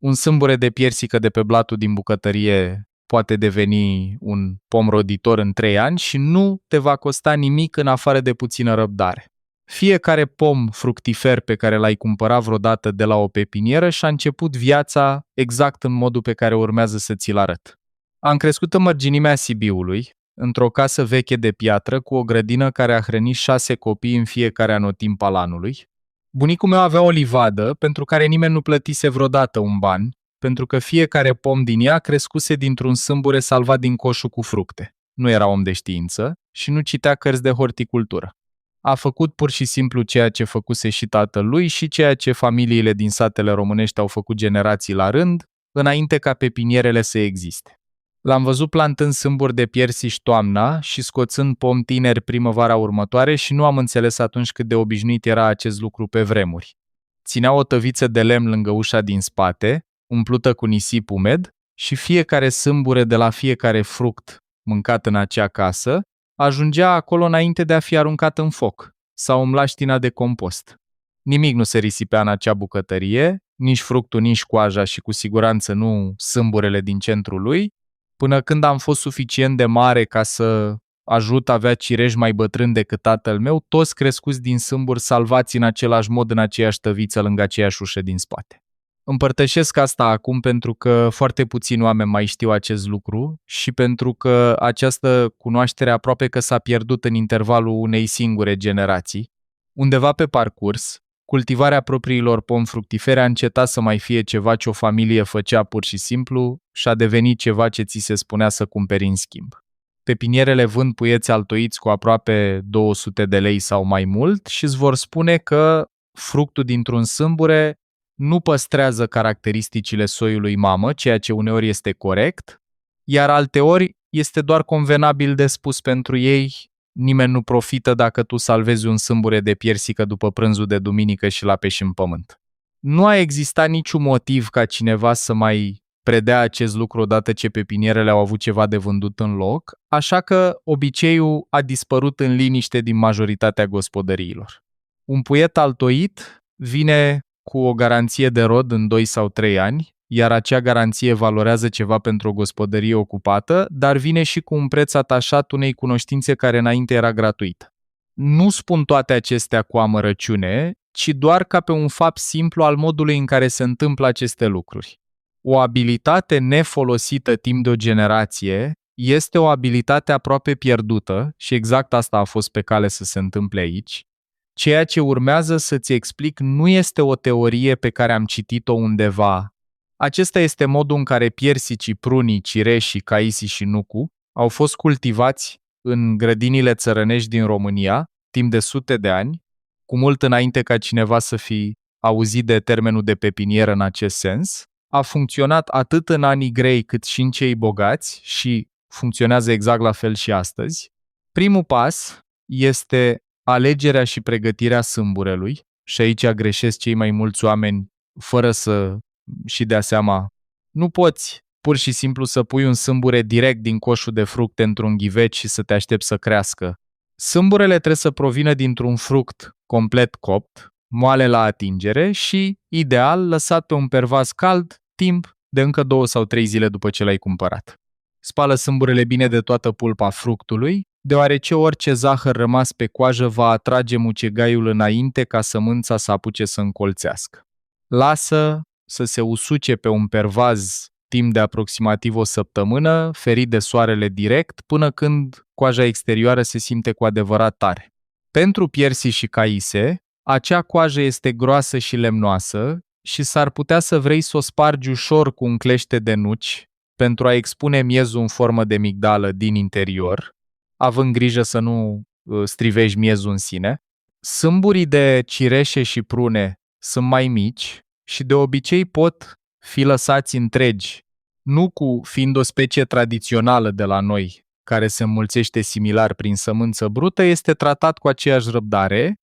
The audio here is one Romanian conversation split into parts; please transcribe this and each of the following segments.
Un sâmbure de piersică de pe blatul din bucătărie poate deveni un pom roditor în 3 ani și nu te va costa nimic în afară de puțină răbdare. Fiecare pom fructifer pe care l-ai cumpărat vreodată de la o pepinieră și-a început viața exact în modul pe care urmează să ți-l arăt. Am crescut în mărginimea Sibiului, într-o casă veche de piatră cu o grădină care a hrănit 6 copii în fiecare anotimp al anului. Bunicul meu avea o livadă pentru care nimeni nu plătise vreodată un ban, pentru că fiecare pom din ea crescuse dintr-un sâmbure salvat din coșul cu fructe. Nu era om de știință și nu citea cărți de horticultură. A făcut pur și simplu ceea ce făcuse și tatălui și ceea ce familiile din satele românești au făcut generații la rând, înainte ca pepinierele să existe. L-am văzut plantând sâmburi de piersici toamna și scoțând pom tineri primăvara următoare și nu am înțeles atunci cât de obișnuit era acest lucru pe vremuri. Ținea o tăviță de lemn lângă ușa din spate, umplută cu nisip umed, și fiecare sâmbure de la fiecare fruct mâncat în acea casă ajungea acolo înainte de a fi aruncat în foc sau în mlaștina de compost. Nimic nu se risipea în acea bucătărie, nici fructul, nici coaja și cu siguranță nu sâmburele din centrul lui, până când am fost suficient de mare ca să ajut avea cireși mai bătrâni decât tatăl meu, toți crescuți din sâmburi salvați în același mod în aceeași tăviță lângă aceeași ușă din spate. Împărtășesc asta acum pentru că foarte puțini oameni mai știu acest lucru și pentru că această cunoaștere aproape că s-a pierdut în intervalul unei singure generații. Undeva pe parcurs, cultivarea propriilor pomi fructifere a încetat să mai fie ceva ce o familie făcea pur și simplu și a devenit ceva ce ți se spunea să cumperi în schimb. Pepinierele vând puieți altoiți cu aproape 200 de lei sau mai mult și îți vor spune că fructul dintr-un sâmbure nu păstrează caracteristicile soiului mamă, ceea ce uneori este corect, iar alteori este doar convenabil de spus pentru ei. Nimeni nu profită dacă tu salvezi un sâmbure de piersică după prânzul de duminică și l apeși în pământ. Nu a existat niciun motiv ca cineva să mai predea acest lucru odată ce pepinierele au avut ceva de vândut în loc, așa că obiceiul a dispărut în liniște din majoritatea gospodăriilor. Un puiet altoit vine cu o garanție de rod în 2 sau 3 ani, iar acea garanție valorează ceva pentru o gospodărie ocupată, dar vine și cu un preț atașat unei cunoștințe care înainte era gratuită. Nu spun toate acestea cu amărăciune, ci doar ca pe un fapt simplu al modului în care se întâmplă aceste lucruri. O abilitate nefolosită timp de o generație este o abilitate aproape pierdută și exact asta a fost pe cale să se întâmple aici. Ceea ce urmează să-ți explic nu este o teorie pe care am citit-o undeva. Acesta este modul în care piersicii, prunii, cireșii, caisii și nucu au fost cultivați în grădinile țărănești din România timp de sute de ani, cu mult înainte ca cineva să fi auzit de termenul de pepinieră în acest sens. A funcționat atât în anii grei cât și în cei bogați și funcționează exact la fel și astăzi. Primul pas este alegerea și pregătirea sâmburelui și aici greșesc cei mai mulți oameni fără să și dea seama. Nu poți pur și simplu să pui un sâmbure direct din coșul de fructe într-un ghiveci și să te aștepți să crească. Sâmburele trebuie să provină dintr-un fruct complet copt, moale la atingere și, ideal, lăsat pe un pervaz cald timp de încă 2 sau 3 zile după ce l-ai cumpărat. Spală sâmburele bine de toată pulpa fructului, deoarece orice zahăr rămas pe coajă va atrage mucegaiul înainte ca sămânța să apuce să încolțească. Lasă să se usuce pe un pervaz timp de aproximativ o săptămână, ferit de soarele direct, până când coaja exterioară se simte cu adevărat tare. Pentru piersici și caise, acea coajă este groasă și lemnoasă și s-ar putea să vrei să o spargi ușor cu un clește de nuci pentru a expune miezul în formă de migdală din interior, având grijă să nu strivești miezul în sine. Sâmburii de cireșe și prune sunt mai mici și de obicei pot fi lăsați întregi, nucul fiind o specie tradițională de la noi, care se înmulțește similar prin sămânță brută, este tratat cu aceeași răbdare,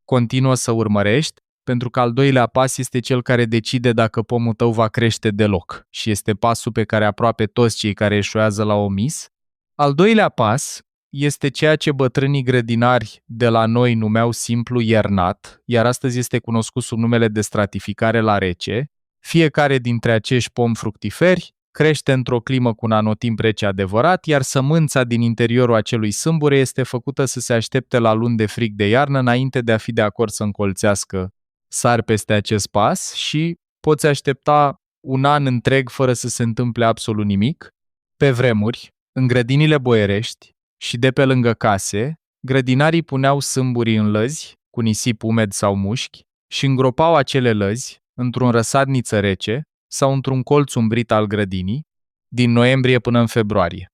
continuă să urmărești, pentru că al doilea pas este cel care decide dacă pomul tău va crește deloc și este pasul pe care aproape toți cei care eșuează l-au omis. Al doilea pas este ceea ce bătrânii grădinari de la noi numeau simplu iernat, iar astăzi este cunoscut sub numele de stratificare la rece, Fiecare dintre acești pomi fructiferi crește într-o climă cu un anotimp rece adevărat, iar sămânța din interiorul acelui sâmbure este făcută să se aștepte la luni de frig de iarnă înainte de a fi de acord să încolțească. Sari peste acest pas și poți aștepta un an întreg fără să se întâmple absolut nimic. Pe vremuri, în grădinile boierești și de pe lângă case, grădinarii puneau sâmburii în lăzi, cu nisip umed sau mușchi, și îngropau acele lăzi într-un răsadniță rece sau într-un colț umbrit al grădinii, din noiembrie până în februarie.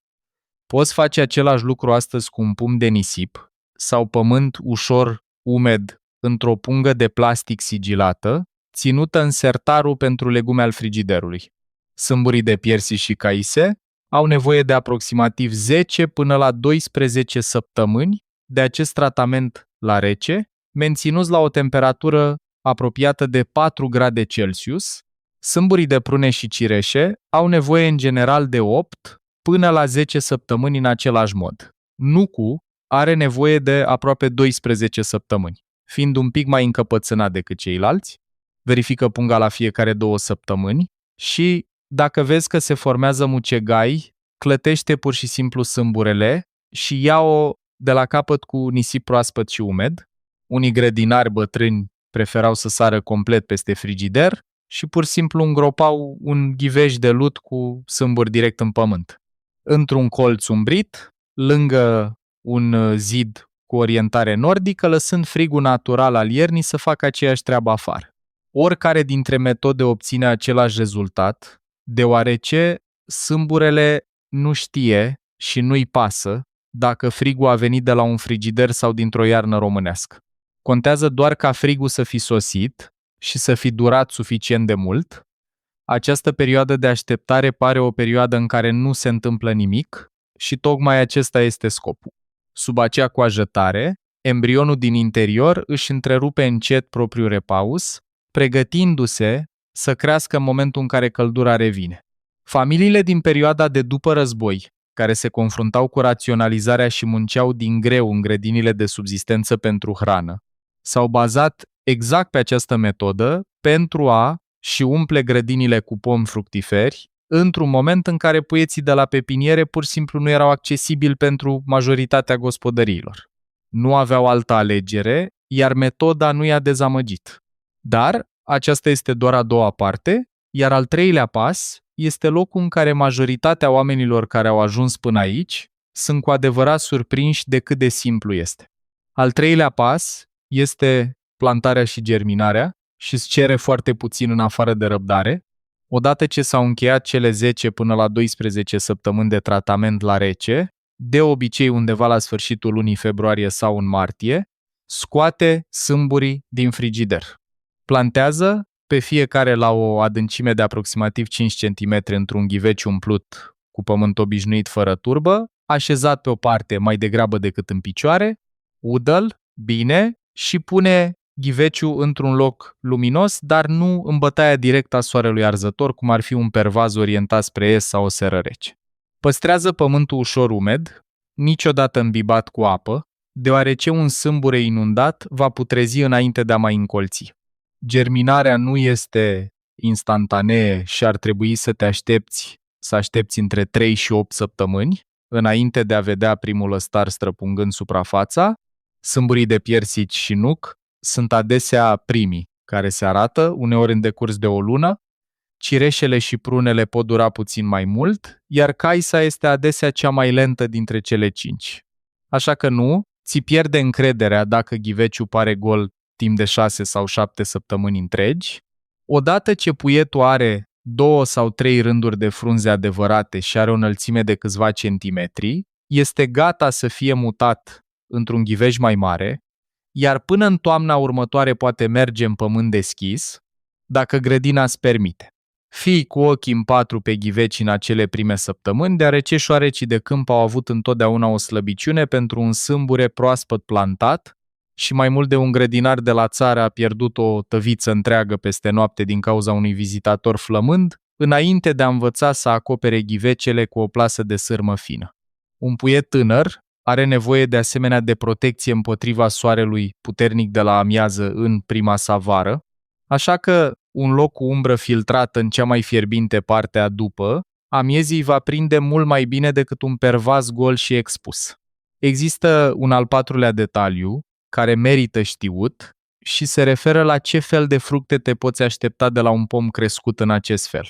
Poți face același lucru astăzi cu un pumn de nisip sau pământ ușor umed într-o pungă de plastic sigilată, ținută în sertarul pentru legume al frigiderului. Sâmburii de piersi și caise au nevoie de aproximativ 10 până la 12 săptămâni de acest tratament la rece, menținuți la o temperatură apropiată de 4 grade Celsius. Sâmburii de prune și cireșe au nevoie în general de 8 până la 10 săptămâni în același mod. Nucul are nevoie de aproape 12 săptămâni, fiind un pic mai încăpățânat decât ceilalți. Verifică punga la fiecare 2 săptămâni și, dacă vezi că se formează mucegai, clătește pur și simplu sâmburele și ia-o de la capăt cu nisip proaspăt și umed. Unii grădinari bătrâni preferau să sară complet peste frigider și pur și simplu îngropau un ghiveș de lut cu sâmburi direct în pământ. Într-un colț umbrit, lângă un zid cu orientare nordică, lăsând frigul natural al iernii să facă aceeași treabă afară. Oricare dintre metode obține același rezultat, deoarece sâmburele nu știe și nu-i pasă dacă frigul a venit de la un frigider sau dintr-o iarnă românească. Contează doar ca frigul să fi sosit și să fi durat suficient de mult. Această perioadă de așteptare pare o perioadă în care nu se întâmplă nimic și tocmai acesta este scopul. Sub acea coajătare, embrionul din interior își întrerupe încet propriul repaus, pregătindu-se să crească în momentul în care căldura revine. Familiile din perioada de după război, care se confruntau cu raționalizarea și munceau din greu în grădinile de subzistență pentru hrană, s-au bazat exact pe această metodă pentru a și umple grădinile cu pomi fructiferi într-un moment în care puieții de la pepiniere pur și simplu nu erau accesibili pentru majoritatea gospodăriilor. Nu aveau altă alegere, iar metoda nu i-a dezamăgit. Dar aceasta este doar a doua parte, iar al treilea pas este locul în care majoritatea oamenilor care au ajuns până aici sunt cu adevărat surprinși de cât de simplu este. Al treilea pas este plantarea și germinarea și îți cere foarte puțin în afară de răbdare. Odată ce s-au încheiat cele 10 până la 12 săptămâni de tratament la rece, de obicei undeva la sfârșitul lunii februarie sau în martie, scoate sâmburii din frigider. Plantează pe fiecare la o adâncime de aproximativ 5 cm într-un ghiveci umplut cu pământ obișnuit fără turbă, așezat pe o parte mai degrabă decât în picioare, udă-l bine și pune ghiveciul într-un loc luminos, dar nu în bătaia directă a soarelui arzător, cum ar fi un pervaz orientat spre est sau o seră rece. Păstrează pământul ușor umed, niciodată îmbibat cu apă, deoarece un sâmbure inundat va putrezi înainte de a mai încolți. Germinarea nu este instantanee și ar trebui să aștepți între 3 și 8 săptămâni înainte de a vedea primul ăstar străpungând suprafața. Sâmburii de piersici și nuc sunt adesea primii care se arată, uneori în decurs de o lună. Cireșele și prunele pot dura puțin mai mult, iar caisa este adesea cea mai lentă dintre cele 5. Așa că nu, ți pierde încrederea dacă ghiveciul pare gol timp de 6 sau 7 săptămâni întregi. Odată ce puietul are 2 sau 3 rânduri de frunze adevărate și are o înălțime de câțiva centimetri, este gata să fie mutat într-un ghiveș mai mare, iar până în toamna următoare poate merge în pământ deschis, dacă grădina îți permite. Fii cu ochii în patru pe ghiveci în acele prime săptămâni, deoarece șoarecii de câmp au avut întotdeauna o slăbiciune pentru un sâmbure proaspăt plantat și mai mult de un grădinar de la țară a pierdut o tăviță întreagă peste noapte din cauza unui vizitator flămând, înainte de a învăța să acopere ghivecele cu o plasă de sârmă fină. Un puiet tânăr are nevoie de asemenea de protecție împotriva soarelui puternic de la amiază în prima sa vară, așa că un loc cu umbră filtrată în cea mai fierbinte parte a după, a miezii va prinde mult mai bine decât un pervaz gol și expus. Există un al patrulea detaliu care merită știut și se referă la ce fel de fructe te poți aștepta de la un pom crescut în acest fel.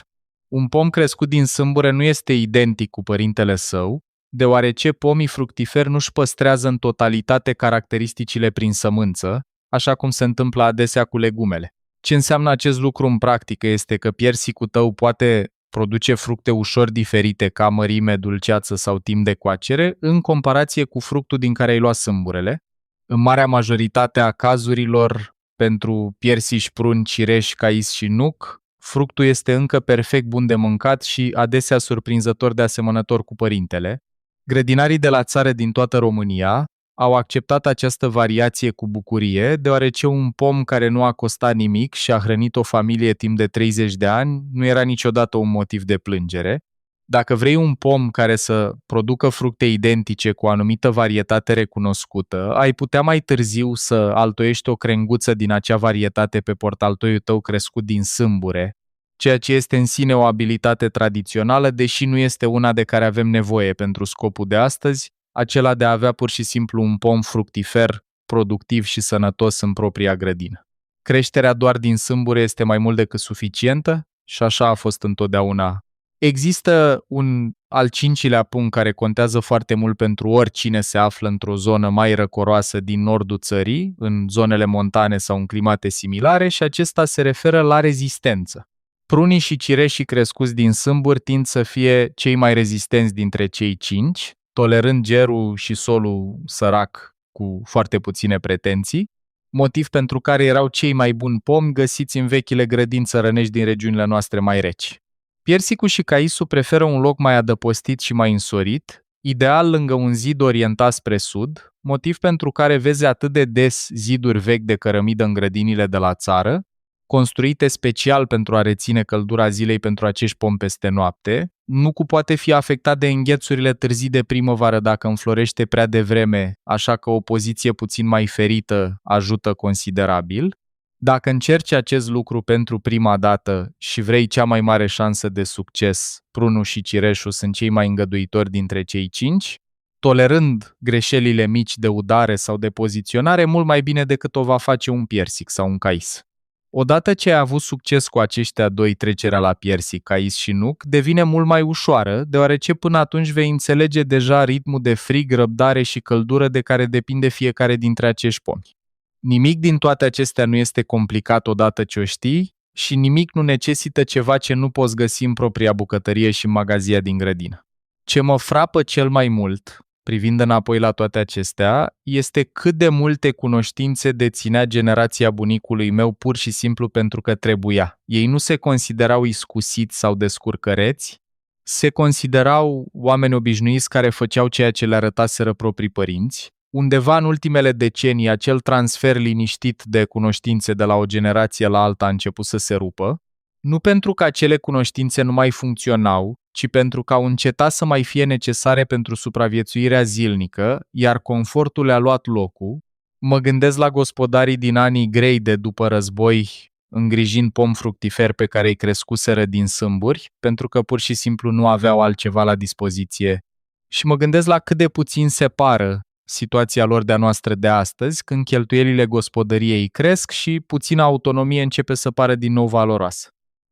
Un pom crescut din sâmbure nu este identic cu părintele său, deoarece pomii fructiferi nu-și păstrează în totalitate caracteristicile prin sămânță, așa cum se întâmplă adesea cu legumele. Ce înseamnă acest lucru în practică este că piersicul tău poate produce fructe ușor diferite ca mărime, dulceață sau timp de coacere, în comparație cu fructul din care ai luat sâmburele. În marea majoritate a cazurilor, pentru piersici, pruni, cireși, cais și nuc, fructul este încă perfect bun de mâncat și adesea surprinzător de asemănător cu părintele. Grădinarii de la țară din toată România au acceptat această variație cu bucurie, deoarece un pom care nu a costat nimic și a hrănit o familie timp de 30 de ani nu era niciodată un motiv de plângere. Dacă vrei un pom care să producă fructe identice cu o anumită varietate recunoscută, ai putea mai târziu să altoiești o crenguță din acea varietate pe portaltoiul tău crescut din sâmbure, ceea ce este în sine o abilitate tradițională, deși nu este una de care avem nevoie pentru scopul de astăzi, acela de a avea pur și simplu un pom fructifer, productiv și sănătos în propria grădină. Creșterea doar din sâmbure este mai mult decât suficientă și așa a fost întotdeauna. Există un al cincilea punct care contează foarte mult pentru oricine se află într-o zonă mai răcoroasă din nordul țării, în zonele montane sau în climate similare, și acesta se referă la rezistență. Prunii și cireșii crescuți din sâmburi tind să fie cei mai rezistenți dintre cei 5, tolerând gerul și solul sărac cu foarte puține pretenții, motiv pentru care erau cei mai buni pomi găsiți în vechile grădini țărănești din regiunile noastre mai reci. Piersicul și caisul preferă un loc mai adăpostit și mai însorit, ideal lângă un zid orientat spre sud, motiv pentru care vezi atât de des ziduri vechi de cărămidă în grădinile de la țară, construite special pentru a reține căldura zilei pentru acești pomi peste noapte. Nucul poate fi afectat de înghețurile târzii de primăvară dacă înflorește prea devreme, așa că o poziție puțin mai ferită ajută considerabil. Dacă încerci acest lucru pentru prima dată și vrei cea mai mare șansă de succes, prunul și cireșul sunt cei mai îngăduitori dintre cei 5, tolerând greșelile mici de udare sau de poziționare mult mai bine decât o va face un piersic sau un cais. Odată ce ai avut succes cu aceștia doi, trecerea la piersic, cais și nuc devine mult mai ușoară, deoarece până atunci vei înțelege deja ritmul de frig, răbdare și căldură de care depinde fiecare dintre acești pomi. Nimic din toate acestea nu este complicat odată ce o știi și nimic nu necesită ceva ce nu poți găsi în propria bucătărie și în magazia din grădină. Ce mă frapă cel mai mult, privind înapoi la toate acestea, este cât de multe cunoștințe deținea generația bunicului meu pur și simplu pentru că trebuia. Ei nu se considerau iscusiți sau descurcăreți, se considerau oameni obișnuiți care făceau ceea ce le arătaseră proprii părinți. Undeva în ultimele decenii, acel transfer liniștit de cunoștințe de la o generație la alta a început să se rupă, nu pentru că acele cunoștințe nu mai funcționau, ci pentru că au încetat să mai fie necesare pentru supraviețuirea zilnică, iar confortul le-a luat locul. Mă gândesc la gospodarii din anii grei de după război, îngrijind pom fructifer pe care îi crescuseră din sâmburi, pentru că pur și simplu nu aveau altceva la dispoziție. Și mă gândesc la cât de puțin separă situația lor de a noastră de astăzi, când cheltuielile gospodăriei cresc și puțină autonomie începe să pară din nou valoroasă.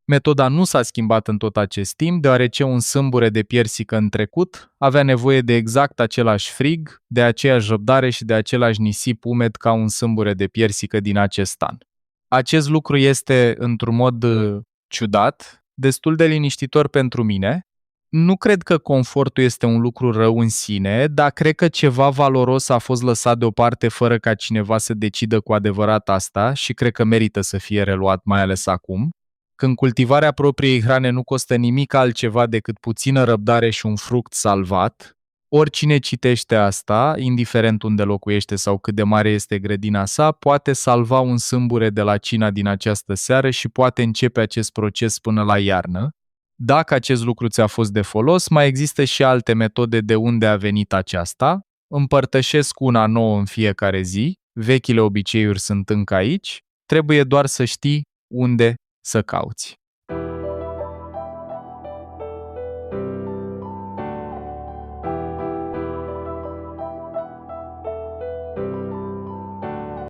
Metoda nu s-a schimbat în tot acest timp, deoarece un sâmbure de piersică în trecut avea nevoie de exact același frig, de aceeași răbdare și de același nisip umed ca un sâmbure de piersică din acest an. Acest lucru este, într-un mod ciudat, destul de liniștitor pentru mine. Nu cred că confortul este un lucru rău în sine, dar cred că ceva valoros a fost lăsat deoparte fără ca cineva să decidă cu adevărat asta și cred că merită să fie reluat, mai ales acum, când cultivarea propriei hrane nu costă nimic altceva decât puțină răbdare și un fruct salvat. Oricine citește asta, indiferent unde locuiește sau cât de mare este grădina sa, poate salva un sâmbure de la cina din această seară și poate începe acest proces până la iarnă. Dacă acest lucru ți-a fost de folos, mai există și alte metode de unde a venit aceasta. Împărtășesc una nouă în fiecare zi, vechile obiceiuri sunt încă aici, trebuie doar să știi unde să cauți.